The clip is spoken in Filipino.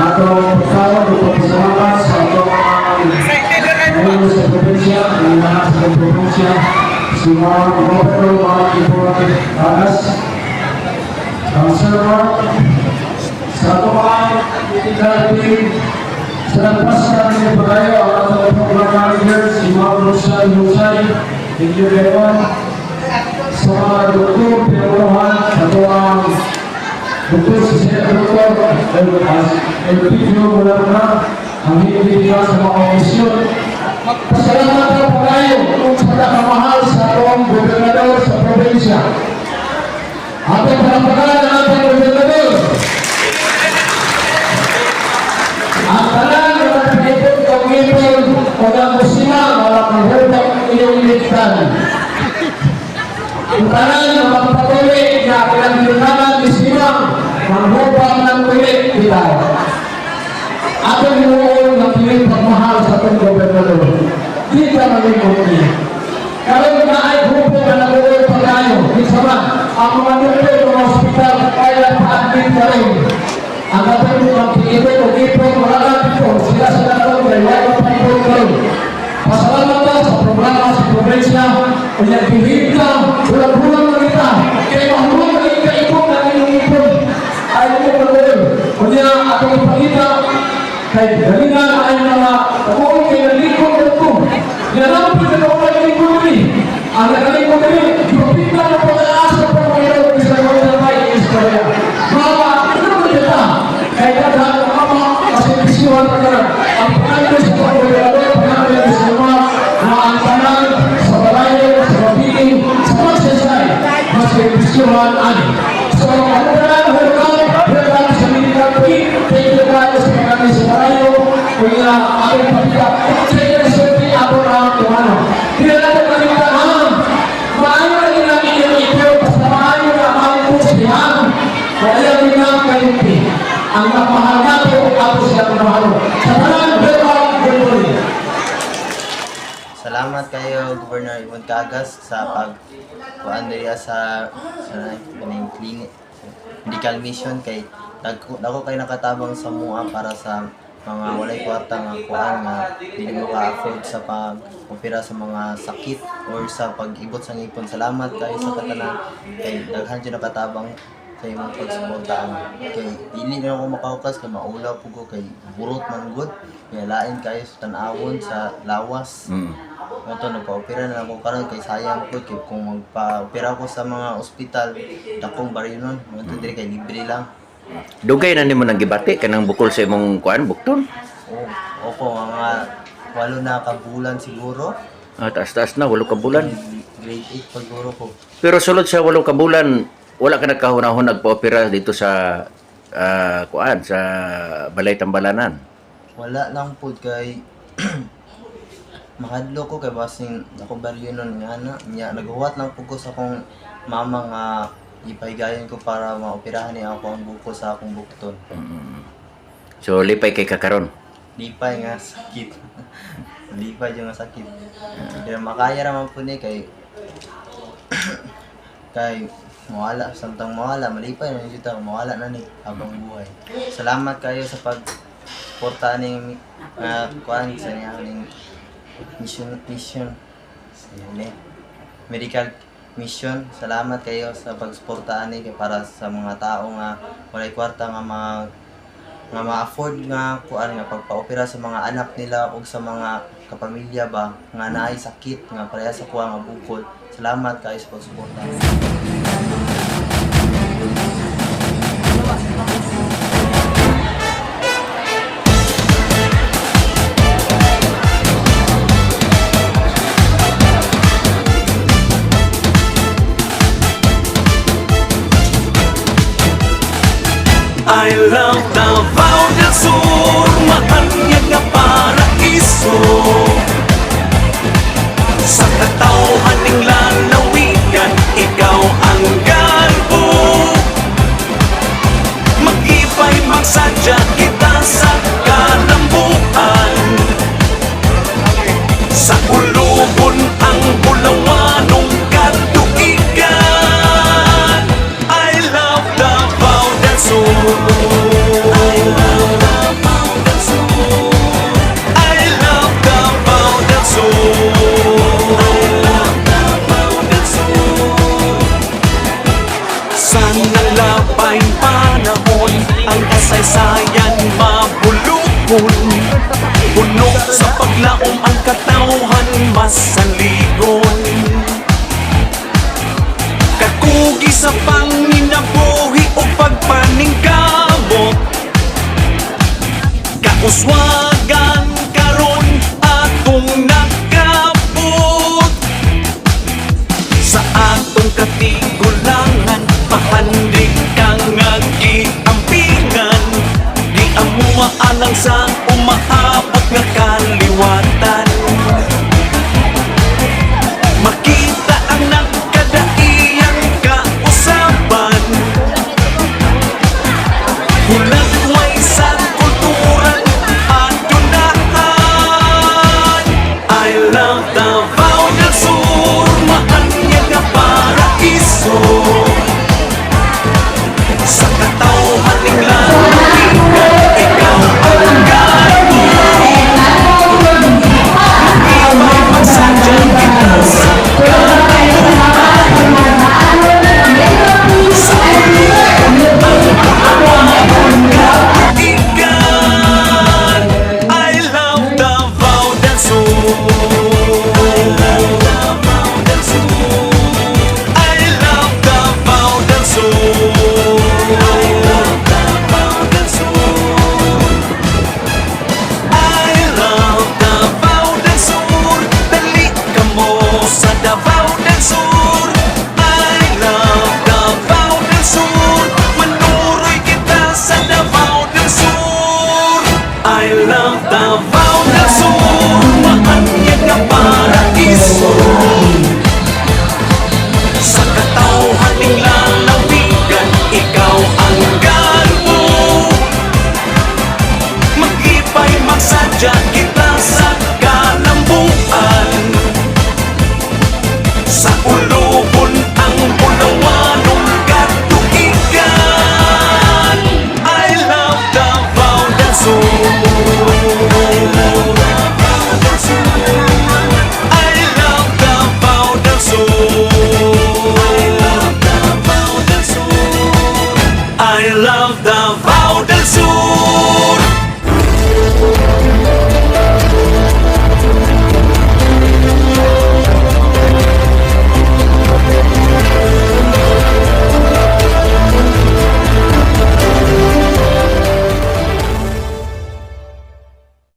atong pagkawad o pagkasalamat sa atong ngayon sa probinsya, ang lahat sa probinsya, si mga gobernador, mga ibuang tagas, ang server, sa atong mga itindahin, sa nagpasya ng pagayo, ang atong program manager, si mga Rosal Musay, thank you very much. Sa mga doktor, pinaguluhan, sa tuwang doktor sa siya doktor, el video mula na, ang hindi sa mga komisyon. Pasalamat na po kayo kung sa nakamahal sa tuwang gobernador sa probinsya. Ating panampagaan ng ating gobernador. Ang talang na nagpapagipot kong-ipon o ng musima, walang mahulog iyong iligtan. Ang talang na magpatuloy na pinag-iunaman ni Simang manghubang ng kulit kita. Atong inuon na piling pagmahal sa itong gobernador. Di ka malimot niya. Karong na ay grupo na nag-uol pag-ayo. Isa ba, ang mga doktor ng hospital ay nagpa-admit ka rin. Ang ating magpigipin o ipon, wala natin po. Sila sa natong ay wala pa-ipon ka rin. Pasalamat ka sa programa sa probinsya. Kung yung pihit ka, bulang-bulang na kita. Kaya mahulog na ika-ipon na inyong ipon. Ay mo mag-uol. Kung yung atong ipakita, kay galingan ay mga tabuon kay nalikod ito. Nalampin na ako ay nalikod rin. Ang nalikod rin, ipapita na pag-aasa pa mga ito sa mga nabay istorya. Mga, ito na kita. Kaya kadang mga masipisiwan na ka. Ang pangalan sa pag-uwirador, pangalan sa mga antanan, sa balayo, sa mabiging, sa magsasay, masipisiwan ani. So, ano na welcome sa Military. Thank you guys sa mga sa balayo. Kaya aking pagkita, sa inersyente ako ang tumano. Kaya natin kalimutan, maayo na din namin yung ito, basta maayo na ang pusihan. Kaya rin ang kalimpi. Ang napahal nato, ako siya kumahalo. Sa tanan, welcome, good morning. Salamat kayo, Governor Ibon Cagas, sa pagkuhan diriya sa clinic, medical mission kay ako kayo nakatabang sa mua para sa mga walay kwarta nga kuhan nga hindi mo ka-afford sa pag-opera sa mga sakit or sa pag-ibot sa ngipon. Salamat kayo sa katanan kay daghan dyan nakatabang sa imong pagsuportahan. Kay dili na ako makahukas kay maulaw po ko kay burot man good. Kaya lain kayo sa tanawon sa lawas. Ito, nagpa-opera na ako karon kay sayang po kay kung magpa-opera ako sa mga ospital dakong barinon. Ito diri kay libre lang. Dugay na nimo nang gibati kanang bukol sa imong kuan bukton. Opo, mga 8 na kabulan siguro. Taas-taas na 8 ka bulan. Grade 8 siguro po. Pero sulod sa 8 ka bulan, wala ka nagkahunahon nagpa-opera dito sa kuan sa Balay Tambalanan. Wala lang po kay makadlo ko kay basing ako baryo nun nga na niya naghuwat lang po ko sa akong mama nga ipahigayon ko para maoperahan niya ako ang buko sa akong bukton. So lipay kay kakaron. Lipay nga sakit. Lipay yung nga sakit. Pero makaya naman po ni kay kay mawala, samtang mawala, malipay na dito, mawala na ni habang buhay. Salamat kayo sa pag-suporta ning kuan sa niyang mission medical mission. Salamat kayo sa pagsuporta ani kay para sa mga tao nga walay kwarta nga ma-afford nga kuan nga pagpa-opera sa mga anak nila o sa mga kapamilya ba nga naay sakit nga pareha sa kuha nga bukod. Salamat kayo sa pagsuporta. I love Davao del Sur, mahanyag nga paraiso. Sa katawhan ning lalawigan, ikaw ang galbo. Mag-ipay magsadya kita sa kalambuan. Sa ulubon ang bulawanong katuigan. I love Davao del Sur. bayan mabulukon. Puno sa paglaom ang katawhan masaligon. Kakugi sa panginabuhi o pagpaningkamot. Kauswagan karon atong nakabot. Sa atong katigulangan pahandig kang nag-iampingan. Di amuha alang sa umaabot nga kaliwatan. Makita ang nagkadaiyang kausapan. Hulat way sa kulturan at yunahan. I love Davao del Sur, maanyag nga paraiso. Sa katawhan ning lalawigan, ikaw ang gato. Iba'y magsadyang kita sa kaibigan. I love Davao del Sur. I love Davao del Sur. I love Davao del Sur. I love Davao del Sur. I love Davao del Sur. Dali ka mo sa Davao del Sur. I love Davao del Sur. Manuroy kita sa Davao del Sur. I love Davao del Sur. Maanyag nga paraiso.